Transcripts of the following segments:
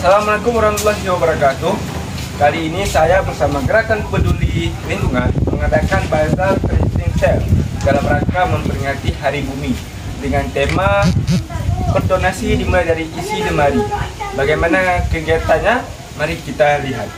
Assalamualaikum warahmatullahi wabarakatuh. Kali ini saya bersama Gerakan Peduli Lingkungan mengadakan Bazar Thrifting Sale dalam rangka memperingati Hari Bumi dengan tema berdonasi dimulai dari isi lemari. Bagaimana kegiatannya? Mari kita lihat.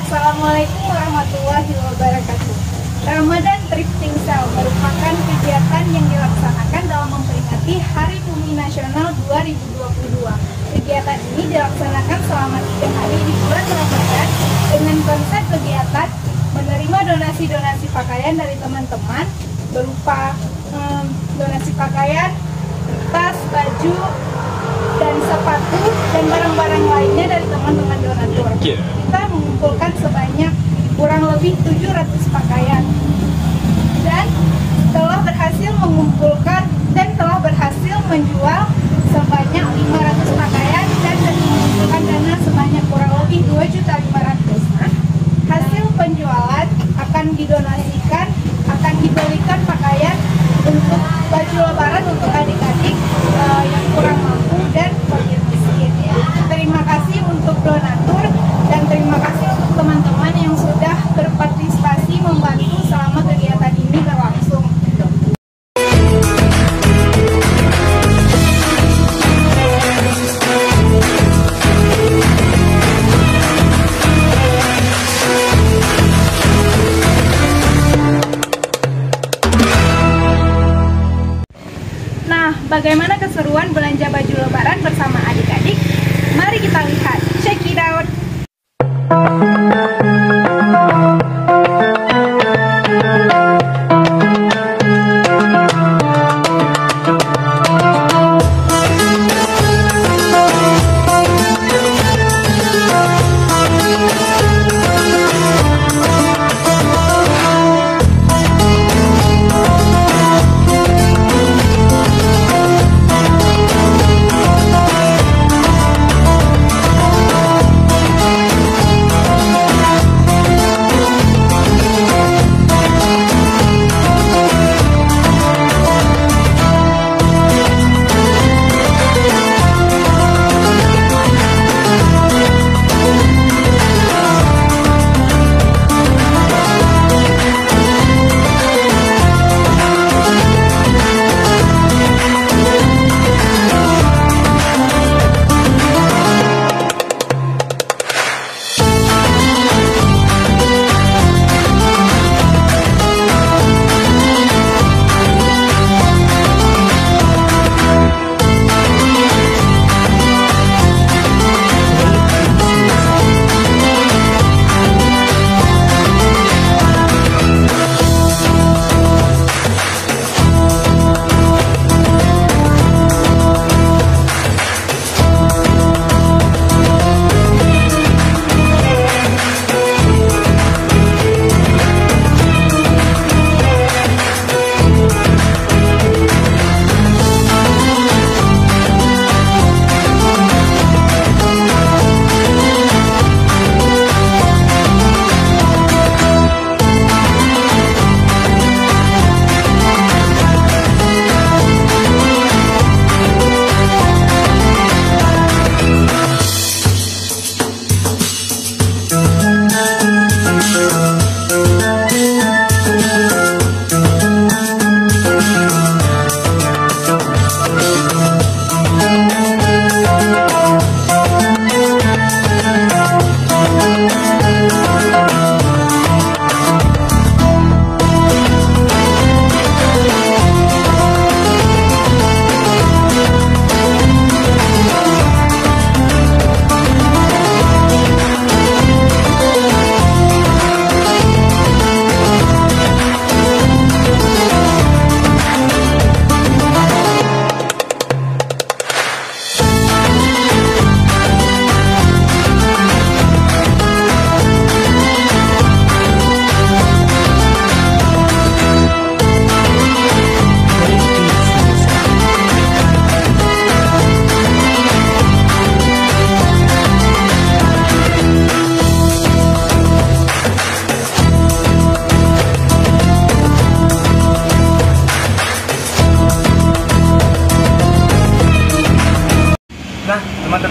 Assalamualaikum warahmatullahi wabarakatuh. Ramadan Thrifting Sale merupakan kegiatan yang dilaksanakan dalam memperingati Hari Bumi Nasional 2022. Kegiatan ini dilaksanakan selama 3 hari di bulan Ramadan dengan konsep kegiatan menerima donasi-donasi pakaian dari teman-teman berupa donasi pakaian, tas, baju, dan sepatu dan barang-barang lainnya dari teman-teman donatur. Kita mengumpulkan sebanyak kurang lebih 700 pakaian dan telah berhasil mengumpulkan dan telah berhasil menjual sebanyak 500 pakaian dan mengumpulkan dana sebanyak kurang lebih 2.500.000. Hasil penjualan akan didonasikan, akan dibelikan pakaian untuk baju lebaran untuk adik-adik yang kurang mampu dan fakir miskin. Terima kasih untuk donatur dan terima kasih untuk teman-teman yang sudah berpartisipasi membantu selama kegiatan ini berlangsung. Bagaimana keseruan belanja baju lebaran bersama adik-adik? Mari kita lihat. Check it out.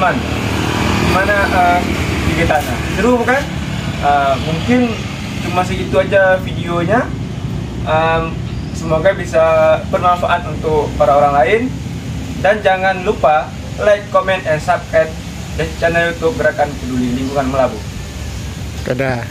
teman-teman, gimana kegiatannya? Seru bukan? Mungkin cuma segitu aja videonya. Semoga bisa bermanfaat untuk para orang lain. Dan jangan lupa like, comment, and subscribe di channel YouTube Gerakan Peduli Lingkungan Melabu. Dadah.